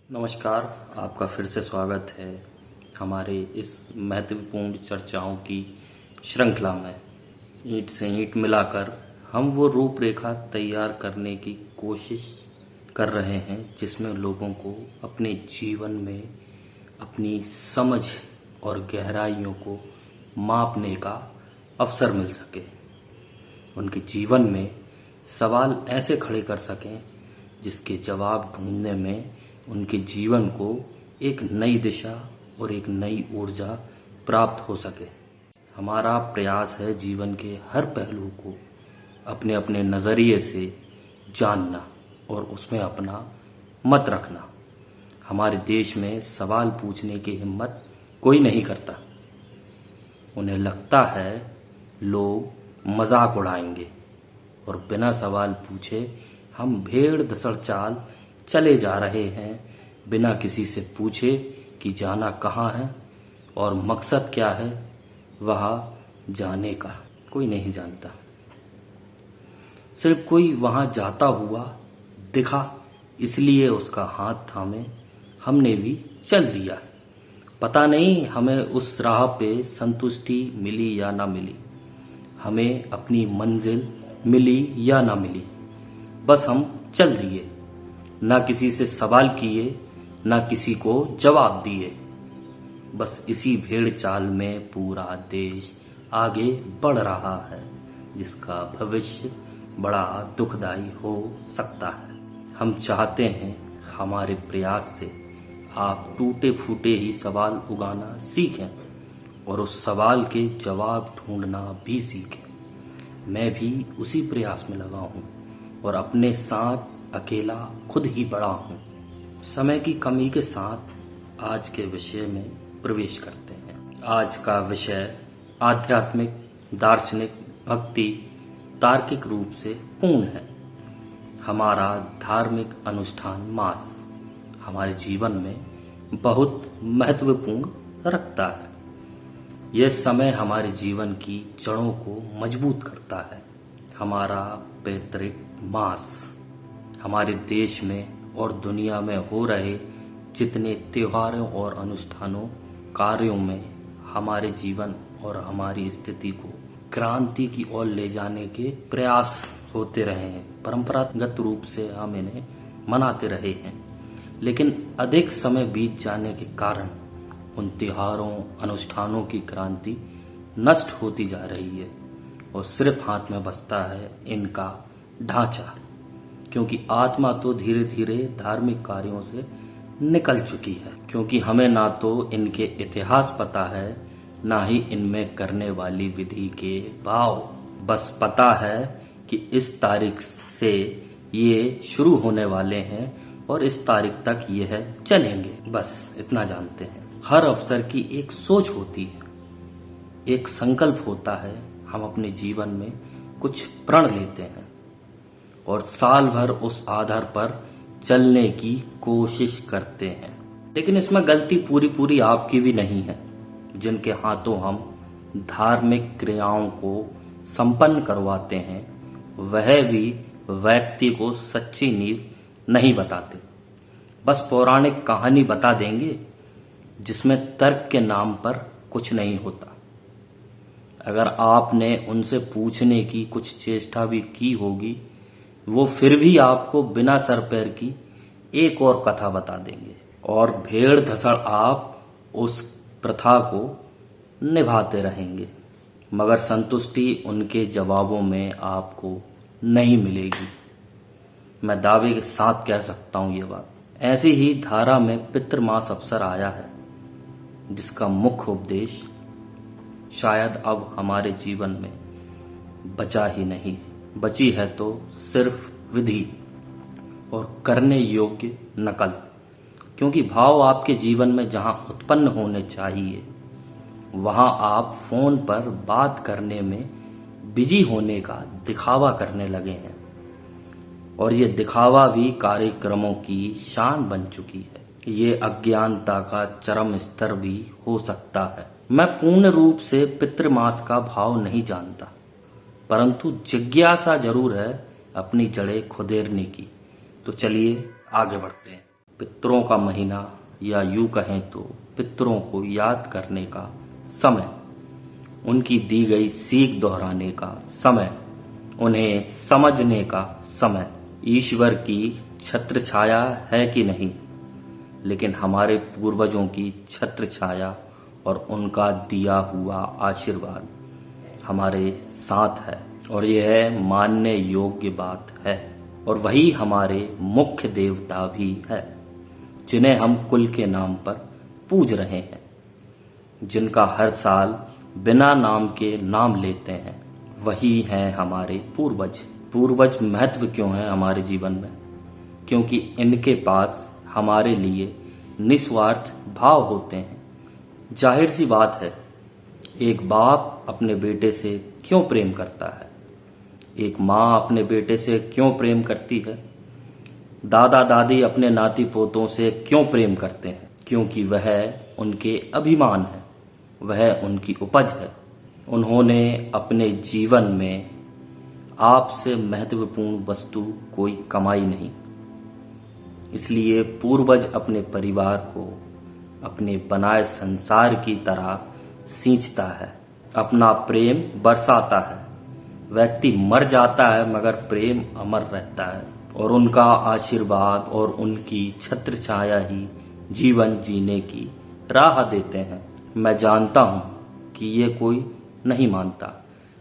नमस्कार। आपका फिर से स्वागत है हमारे इस महत्वपूर्ण चर्चाओं की श्रृंखला में। ईंट से ईंट मिलाकर हम वो रूपरेखा तैयार करने की कोशिश कर रहे हैं जिसमें लोगों को अपने जीवन में अपनी समझ और गहराइयों को मापने का अवसर मिल सके। उनके जीवन में सवाल ऐसे खड़े कर सकें जिसके जवाब ढूंढने में उनके जीवन को एक नई दिशा और एक नई ऊर्जा प्राप्त हो सके। हमारा प्रयास है जीवन के हर पहलू को अपने अपने नज़रिए से जानना और उसमें अपना मत रखना। हमारे देश में सवाल पूछने की हिम्मत कोई नहीं करता। उन्हें लगता है लोग मजाक उड़ाएंगे और बिना सवाल पूछे हम भेड़ धसड़ चाल चले जा रहे हैं, बिना किसी से पूछे कि जाना कहाँ है और मकसद क्या है वहाँ जाने का। कोई नहीं जानता। सिर्फ कोई वहाँ जाता हुआ दिखा इसलिए उसका हाथ थामे हमने भी चल दिया। पता नहीं हमें उस राह पे संतुष्टि मिली या ना मिली, हमें अपनी मंजिल मिली या ना मिली, बस हम चल दिए। ना किसी से सवाल किए, ना किसी को जवाब दिए। बस इसी भेड़ चाल में पूरा देश आगे बढ़ रहा है जिसका भविष्य बड़ा दुखदाई हो सकता है। हम चाहते हैं हमारे प्रयास से आप टूटे फूटे ही सवाल उगाना सीखें और उस सवाल के जवाब ढूंढना भी सीखें। मैं भी उसी प्रयास में लगा हूँ और अपने साथ अकेला खुद ही बड़ा हूँ। समय की कमी के साथ आज के विषय में प्रवेश करते हैं। आज का विषय आध्यात्मिक, दार्शनिक, भक्ति, तार्किक रूप से पूर्ण है। हमारा धार्मिक अनुष्ठान मास हमारे जीवन में बहुत महत्वपूर्ण रखता है। यह समय हमारे जीवन की जड़ों को मजबूत करता है। हमारा पैतृक मास हमारे देश में और दुनिया में हो रहे जितने त्योहारों और अनुष्ठानों कार्यों में हमारे जीवन और हमारी स्थिति को क्रांति की ओर ले जाने के प्रयास होते रहे हैं। परंपरागत रूप से हम इन्हें मनाते रहे हैं, लेकिन अधिक समय बीत जाने के कारण उन त्योहारों अनुष्ठानों की क्रांति नष्ट होती जा रही है और सिर्फ हाथ में बसता है इनका ढांचा, क्योंकि आत्मा तो धीरे धीरे धार्मिक कार्यों से निकल चुकी है। क्योंकि हमें ना तो इनके इतिहास पता है, ना ही इनमें करने वाली विधि के भाव। बस पता है कि इस तारीख से ये शुरू होने वाले हैं और इस तारीख तक यह चलेंगे। बस इतना जानते हैं। हर अवसर की एक सोच होती है, एक संकल्प होता है। हम अपने जीवन में कुछ प्रण लेते हैं और साल भर उस आधार पर चलने की कोशिश करते हैं। लेकिन इसमें गलती पूरी पूरी आपकी भी नहीं है। जिनके हाथों हम धार्मिक क्रियाओं को संपन्न करवाते हैं वह भी व्यक्ति को सच्ची नींव नहीं बताते। बस पौराणिक कहानी बता देंगे जिसमें तर्क के नाम पर कुछ नहीं होता। अगर आपने उनसे पूछने की कुछ चेष्टा भी की होगी, वो फिर भी आपको बिना सर पैर की एक और कथा बता देंगे और भेड़ धसड़ आप उस प्रथा को निभाते रहेंगे, मगर संतुष्टि उनके जवाबों में आपको नहीं मिलेगी। मैं दावे के साथ कह सकता हूं ये बात। ऐसी ही धारा में पितृमास अवसर आया है जिसका मुख्य उपदेश शायद अब हमारे जीवन में बचा ही नहीं। बची है तो सिर्फ विधि और करने योग्य नकल। क्योंकि भाव आपके जीवन में जहां उत्पन्न होने चाहिए वहां आप फोन पर बात करने में बिजी होने का दिखावा करने लगे हैं और ये दिखावा भी कार्यक्रमों की शान बन चुकी है। ये अज्ञानता का चरम स्तर भी हो सकता है। मैं पूर्ण रूप से पितृमास का भाव नहीं जानता, परंतु जिज्ञासा जरूर है अपनी जड़ें खुदेरने की। तो चलिए आगे बढ़ते हैं। पितरों का महीना, या यूं कहें तो पितरों को याद करने का समय, उनकी दी गई सीख दोहराने का समय, उन्हें समझने का समय। ईश्वर की छत्र छाया है कि नहीं, लेकिन हमारे पूर्वजों की छत्र छाया और उनका दिया हुआ आशीर्वाद हमारे साथ है, और यह मानने योग्य बात है। और वही हमारे मुख्य देवता भी है, जिन्हें हम कुल के नाम पर पूज रहे हैं, जिनका हर साल बिना नाम के नाम लेते हैं। वही हैं हमारे पूर्वज। पूर्वज महत्व क्यों है हमारे जीवन में? क्योंकि इनके पास हमारे लिए निस्वार्थ भाव होते हैं। जाहिर सी बात है, एक बाप अपने बेटे से क्यों प्रेम करता है, एक माँ अपने बेटे से क्यों प्रेम करती है, दादा दादी अपने नाती पोतों से क्यों प्रेम करते हैं? क्योंकि वह उनके अभिमान है, वह उनकी उपज है। उन्होंने अपने जीवन में आपसे महत्वपूर्ण वस्तु कोई कमाई नहीं। इसलिए पूर्वज अपने परिवार को अपने बनाए संसार की तरह सींचता है, अपना प्रेम बरसाता है। व्यक्ति मर जाता है मगर प्रेम अमर रहता है, और उनका आशीर्वाद और उनकी छत्र छाया ही जीवन जीने की राह देते हैं। मैं जानता हूं कि ये कोई नहीं मानता,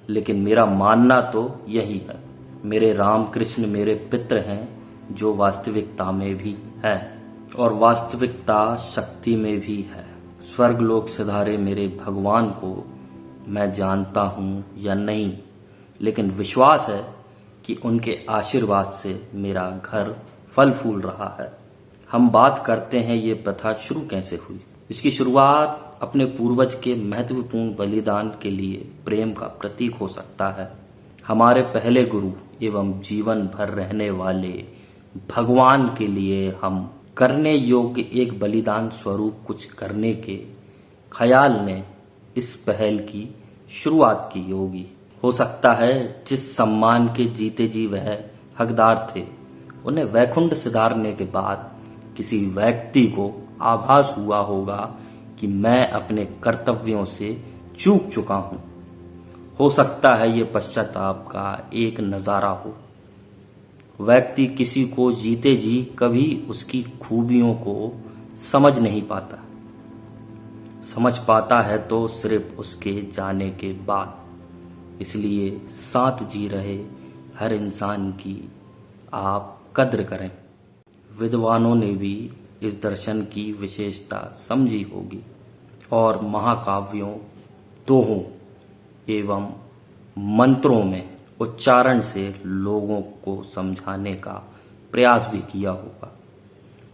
लेकिन मेरा मानना तो यही है। मेरे रामकृष्ण मेरे पित्र हैं, जो वास्तविकता में भी है और वास्तविकता शक्ति में भी है। स्वर्गलोक सिधारे मेरे भगवान को मैं जानता हूं या नहीं, लेकिन विश्वास है कि उनके आशीर्वाद से मेरा घर फल फूल रहा है। हम बात करते हैं ये प्रथा शुरू कैसे हुई। इसकी शुरुआत अपने पूर्वज के महत्वपूर्ण बलिदान के लिए प्रेम का प्रतीक हो सकता है। हमारे पहले गुरु एवं जीवन भर रहने वाले भगवान के लिए हम करने योग्य एक बलिदान स्वरूप कुछ करने के ख्याल ने इस पहल की शुरुआत की होगी। हो सकता है जिस सम्मान के जीते जी वह हकदार थे, उन्हें वैकुंठ सिधारने के बाद किसी व्यक्ति को आभास हुआ होगा कि मैं अपने कर्तव्यों से चूक चुका हूं। हो सकता है ये पश्चाताप का एक नजारा हो। व्यक्ति किसी को जीते जी कभी उसकी खूबियों को समझ नहीं पाता। समझ पाता है तो सिर्फ उसके जाने के बाद। इसलिए साथ जी रहे हर इंसान की आप कद्र करें। विद्वानों ने भी इस दर्शन की विशेषता समझी होगी और महाकाव्यों, दोहों एवं मंत्रों में उच्चारण से लोगों को समझाने का प्रयास भी किया होगा,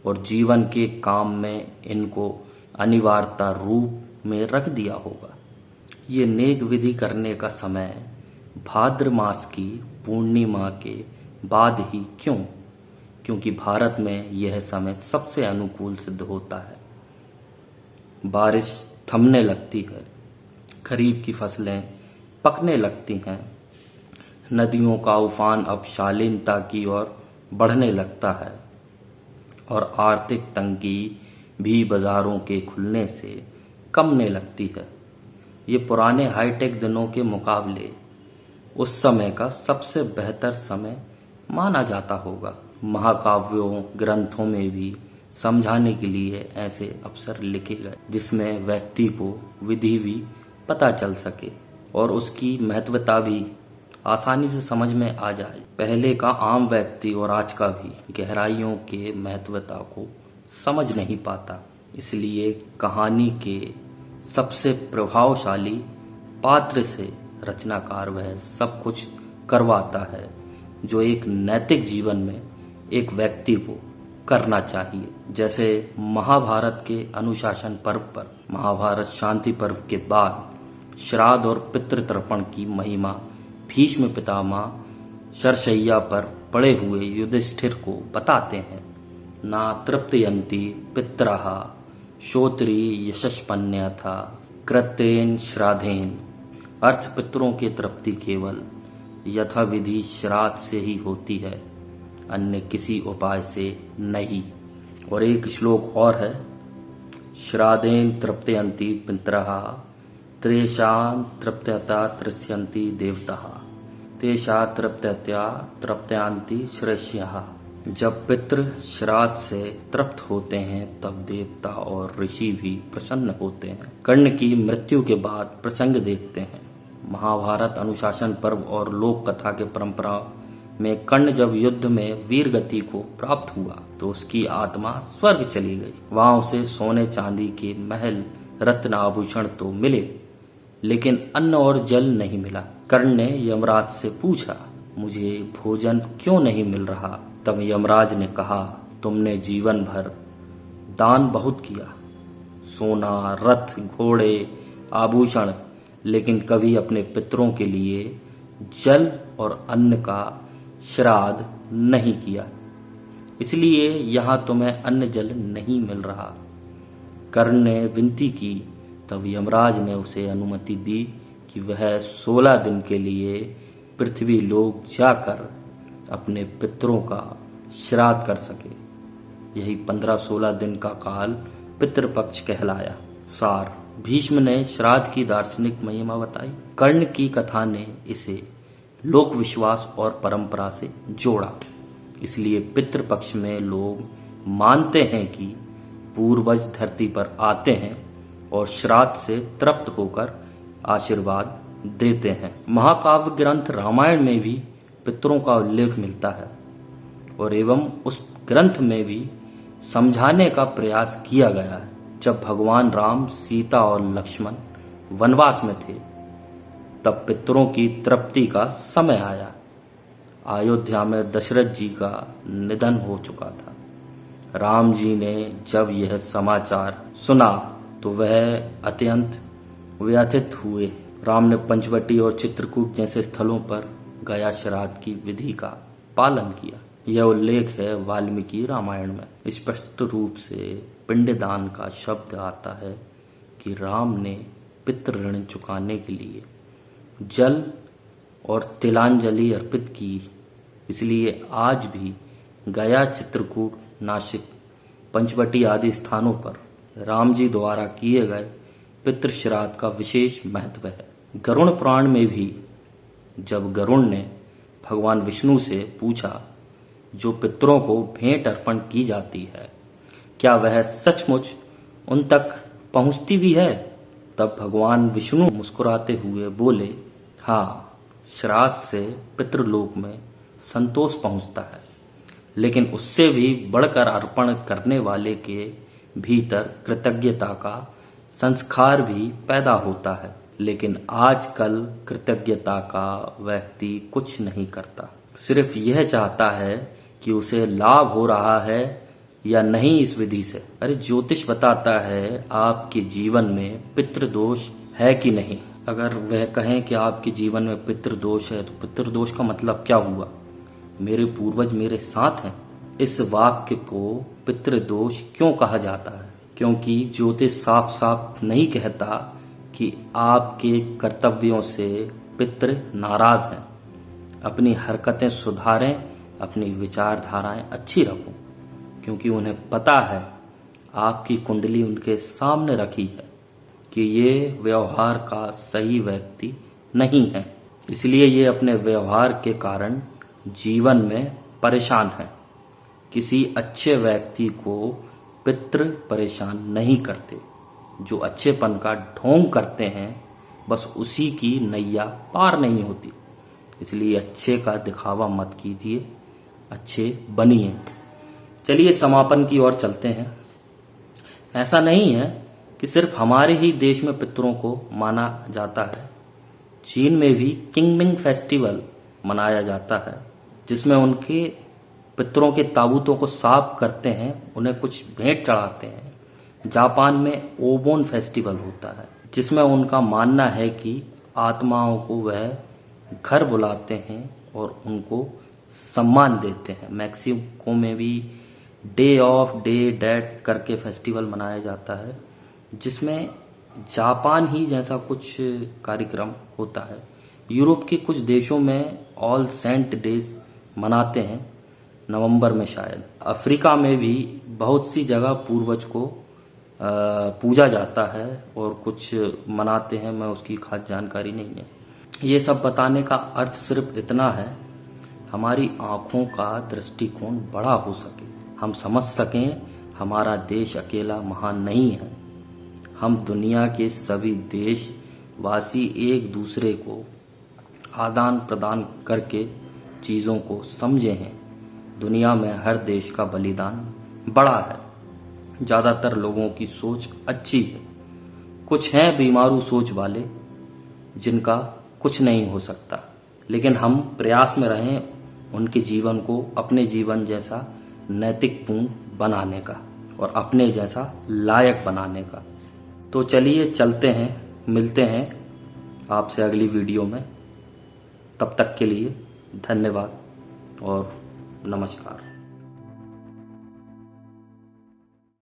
और जीवन के काम में इनको अनिवार्यता रूप में रख दिया होगा। ये नेक विधि करने का समय भाद्र मास की पूर्णिमा के बाद ही क्यों? क्योंकि भारत में यह समय सबसे अनुकूल सिद्ध होता है। बारिश थमने लगती है, खरीफ की फसलें पकने लगती हैं, नदियों का उफान अब शालीनता की ओर बढ़ने लगता है, और आर्थिक तंगी भी बाजारों के खुलने से कमने लगती है। ये पुराने हाईटेक दिनों के मुकाबले उस समय का सबसे बेहतर समय माना जाता होगा। महाकाव्यों ग्रंथों में भी समझाने के लिए ऐसे अवसर लिखे गए जिसमें व्यक्ति को विधि भी पता चल सके और उसकी महत्वता भी आसानी से समझ में आ जाए। पहले का आम व्यक्ति और आज का भी गहराइयों के महत्वता को समझ नहीं पाता। इसलिए कहानी के सबसे प्रभावशाली पात्र से रचनाकार वह सब कुछ करवाता है जो एक नैतिक जीवन में एक व्यक्ति को करना चाहिए। जैसे महाभारत के अनुशासन पर्व पर, महाभारत शांति पर्व के बाद श्राद्ध और पितृ तर्पण की महिमा भीष्म पितामह शरशैया पर पड़े हुए युधिष्ठिर को बताते हैं। ना तृप्तयन्ति पितरः श्रोत्री यशस्पन्यथा कृतेन श्राद्धेन। अर्थ पितरों की तृप्ति केवल यथाविधि श्राद्ध से ही होती है, अन्य किसी उपाय से नहीं। और एक श्लोक और है, श्राद्धेन तृप्यन्ति पितरः त्रेषां तृप्यता तृष्यन्ति देवताः तेषां तृप्यतया तृप्यन्ति ऋषयः। जब पितृ श्राद्ध से तृप्त होते हैं तब देवता और ऋषि भी प्रसन्न होते हैं। कर्ण की मृत्यु के बाद प्रसंग देखते हैं। महाभारत अनुशासन पर्व और लोक कथा के परंपरा में कर्ण जब युद्ध में वीर गति को प्राप्त हुआ तो उसकी आत्मा स्वर्ग चली गई। वहां उसे सोने चांदी के महल रत्न आभूषण तो मिले, लेकिन अन्न और जल नहीं मिला। कर्ण ने यमराज से पूछा, मुझे भोजन क्यों नहीं मिल रहा? तब यमराज ने कहा, तुमने जीवन भर दान बहुत किया, सोना, रथ, घोड़े, आभूषण, लेकिन कभी अपने पितरों के लिए जल और अन्न का श्राद्ध नहीं किया, इसलिए यहां तुम्हें अन्न जल नहीं मिल रहा। कर्ण ने विनती की, तब यमराज ने उसे अनुमति दी कि वह 16 दिन के लिए पृथ्वी लोक जाकर अपने पितरों का श्राद्ध कर सके। यही 15-16 दिन का काल पितृपक्ष कहलाया। सार, भीष्म ने श्राद्ध की दार्शनिक महिमा बताई। कर्ण की कथा ने इसे लोक विश्वास और परंपरा से जोड़ा। इसलिए पितृपक्ष में लोग मानते हैं कि पूर्वज धरती पर आते हैं और श्राद्ध से तृप्त होकर आशीर्वाद देते हैं। महाकाव्य ग्रंथ रामायण में भी पितरों का उल्लेख मिलता है और एवं उस ग्रंथ में भी समझाने का प्रयास किया गया है। जब भगवान राम, सीता और लक्ष्मण वनवास में थे तब पितरों की तृप्ति का समय आया। अयोध्या में दशरथ जी का निधन हो चुका था। राम जी ने जब यह समाचार सुना तो वह अत्यंत व्यथित हुए। राम ने पंचवटी और चित्रकूट जैसे स्थलों पर गया श्राद्ध की विधि का पालन किया। यह उल्लेख है वाल्मीकि रामायण में। स्पष्ट रूप से पिंडदान का शब्द आता है कि राम ने पितृ ऋण चुकाने के लिए जल और तिलांजलि अर्पित की। इसलिए आज भी गया, चित्रकूट, नासिक, पंचवटी आदि स्थानों पर राम जी द्वारा किए गए पितृ श्राद्ध का विशेष महत्व है। गरुड़ पुराण में भी जब गरुड़ ने भगवान विष्णु से पूछा, जो पितरों को भेंट अर्पण की जाती है क्या वह सचमुच उन तक पहुंचती भी है? तब भगवान विष्णु मुस्कुराते हुए बोले, हाँ, श्राद्ध से पितृलोक में संतोष पहुंचता है, लेकिन उससे भी बढ़कर अर्पण करने वाले के भीतर कृतज्ञता का संस्कार भी पैदा होता है। लेकिन आजकल कृतज्ञता का व्यक्ति कुछ नहीं करता, सिर्फ यह चाहता है कि उसे लाभ हो रहा है या नहीं इस विधि से। अरे ज्योतिष बताता है आपके जीवन में पितृदोष है कि नहीं। अगर वह कहें कि आपके जीवन में पितृदोष है तो पितृदोष का मतलब क्या हुआ? मेरे पूर्वज मेरे साथ हैं। इस वाक्य को पितृदोष क्यों कहा जाता है? क्योंकि ज्योतिष साफ साफ नहीं कहता कि आपके कर्तव्यों से पितृ नाराज हैं। अपनी हरकतें सुधारें, अपनी विचारधाराएं अच्छी रखो, क्योंकि उन्हें पता है आपकी कुंडली उनके सामने रखी है कि ये व्यवहार का सही व्यक्ति नहीं है। इसलिए ये अपने व्यवहार के कारण जीवन में परेशान है। किसी अच्छे व्यक्ति को पितृ परेशान नहीं करते। जो अच्छेपन का ढोंग करते हैं बस उसी की नैया पार नहीं होती। इसलिए अच्छे का दिखावा मत कीजिए, अच्छे बनिए। चलिए समापन की ओर चलते हैं। ऐसा नहीं है कि सिर्फ हमारे ही देश में पितरों को माना जाता है। चीन में भी किंगमिंग फेस्टिवल मनाया जाता है, जिसमें उनके पितरों के ताबूतों को साफ करते हैं, उन्हें कुछ भेंट चढ़ाते हैं। जापान में ओबोन फेस्टिवल होता है, जिसमें उनका मानना है कि आत्माओं को वह घर बुलाते हैं और उनको सम्मान देते हैं। मैक्सिको में भी डे ऑफ डे डेड करके फेस्टिवल मनाया जाता है, जिसमें जापान ही जैसा कुछ कार्यक्रम होता है। यूरोप के कुछ देशों में ऑल सेंट डेज मनाते हैं। नवंबर में शायद। अफ्रीका में भी बहुत सी जगह पूर्वज को पूजा जाता है और कुछ मनाते हैं, मैं उसकी खास जानकारी नहीं है। ये सब बताने का अर्थ सिर्फ इतना है, हमारी आंखों का दृष्टिकोण बड़ा हो सके, हम समझ सकें हमारा देश अकेला महान नहीं है। हम दुनिया के सभी देशवासी एक दूसरे को आदान प्रदान करके चीज़ों को समझे हैं। दुनिया में हर देश का बलिदान बड़ा है। ज़्यादातर लोगों की सोच अच्छी है, कुछ हैं बीमारू सोच वाले जिनका कुछ नहीं हो सकता, लेकिन हम प्रयास में रहें उनके जीवन को अपने जीवन जैसा नैतिकपूर्ण बनाने का और अपने जैसा लायक बनाने का। तो चलिए चलते हैं, मिलते हैं आपसे अगली वीडियो में। तब तक के लिए धन्यवाद और नमस्कार।